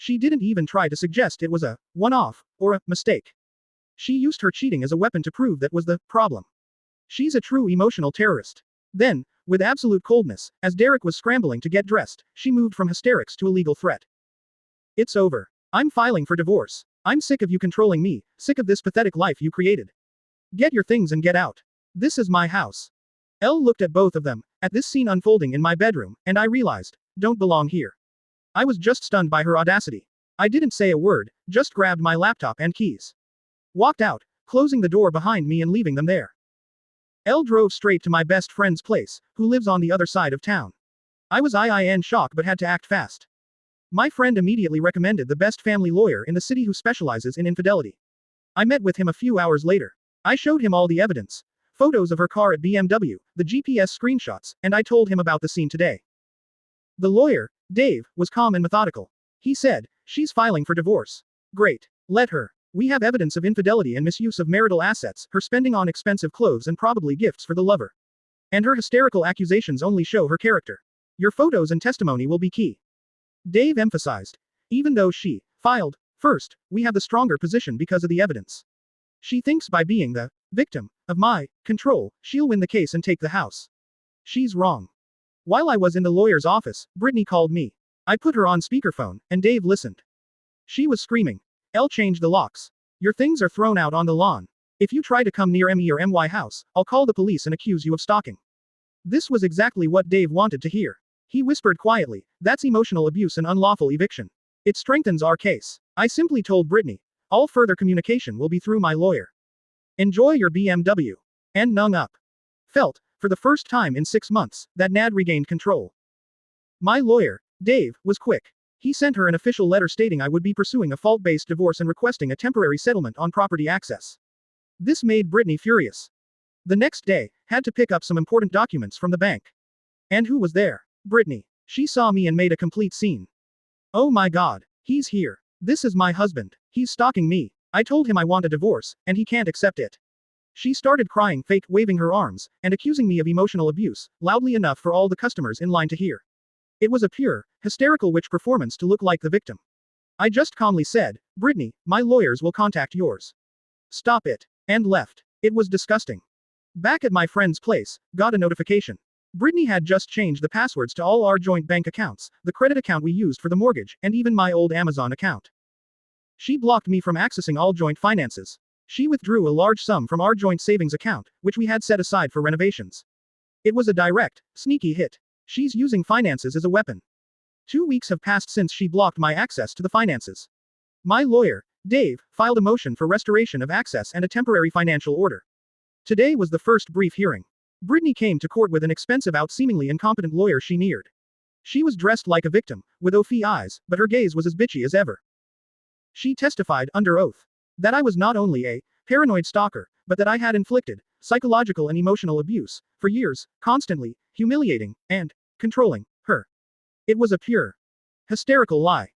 She didn't even try to suggest it was a one-off or a mistake. She used her cheating as a weapon to prove that was the problem. She's a true emotional terrorist. Then, with absolute coldness, as Derek was scrambling to get dressed, she moved from hysterics to a legal threat. It's over. I'm filing for divorce. I'm sick of you controlling me, sick of this pathetic life you created. Get your things and get out. This is my house. Elle looked at both of them, at this scene unfolding in my bedroom, and I realized, don't belong here. I was just stunned by her audacity. I didn't say a word, just grabbed my laptop and keys. Walked out, closing the door behind me and leaving them there. Elle drove straight to my best friend's place, who lives on the other side of town. I was in shock but had to act fast. My friend immediately recommended the best family lawyer in the city who specializes in infidelity. I met with him a few hours later. I showed him all the evidence. Photos of her car at BMW, the GPS screenshots, and I told him about the scene today. The lawyer, Dave, was calm and methodical. He said, she's filing for divorce. Great. Let her. We have evidence of infidelity and misuse of marital assets, her spending on expensive clothes and probably gifts for the lover. And her hysterical accusations only show her character. Your photos and testimony will be key. Dave emphasized. Even though she filed first, we have the stronger position because of the evidence. She thinks by being the victim of my control, she'll win the case and take the house. She's wrong. While I was in the lawyer's office, Britney called me. I put her on speakerphone, and Dave listened. She was screaming. Elle changed the locks. Your things are thrown out on the lawn. If you try to come near me or my house, I'll call the police and accuse you of stalking. This was exactly what Dave wanted to hear. He whispered quietly, that's emotional abuse and unlawful eviction. It strengthens our case. I simply told Britney. All further communication will be through my lawyer. Enjoy your BMW. And hung up. Felt, for the first time in 6 months, that Nad regained control. My lawyer, Dave, was quick. He sent her an official letter stating I would be pursuing a fault-based divorce and requesting a temporary settlement on property access. This made Britney furious. The next day, had to pick up some important documents from the bank. And who was there? Britney. She saw me and made a complete scene. Oh my god, he's here. This is my husband. He's stalking me. I told him I want a divorce, and he can't accept it. She started crying, fake waving her arms, and accusing me of emotional abuse, loudly enough for all the customers in line to hear. It was a pure, hysterical witch performance to look like the victim. I just calmly said, Britney, my lawyers will contact yours. Stop it. And left. It was disgusting. Back at my friend's place, got a notification. Britney had just changed the passwords to all our joint bank accounts, the credit account we used for the mortgage, and even my old Amazon account. She blocked me from accessing all joint finances. She withdrew a large sum from our joint savings account, which we had set aside for renovations. It was a direct, sneaky hit. She's using finances as a weapon. 2 weeks have passed since she blocked my access to the finances. My lawyer, Dave, filed a motion for restoration of access and a temporary financial order. Today was the first brief hearing. Britney came to court with an expensive seemingly incompetent lawyer she neared. She was dressed like a victim, with OFI eyes, but her gaze was as bitchy as ever. She testified under oath that I was not only a paranoid stalker, but that I had inflicted psychological and emotional abuse for years, constantly humiliating and controlling her. It was a pure, hysterical lie.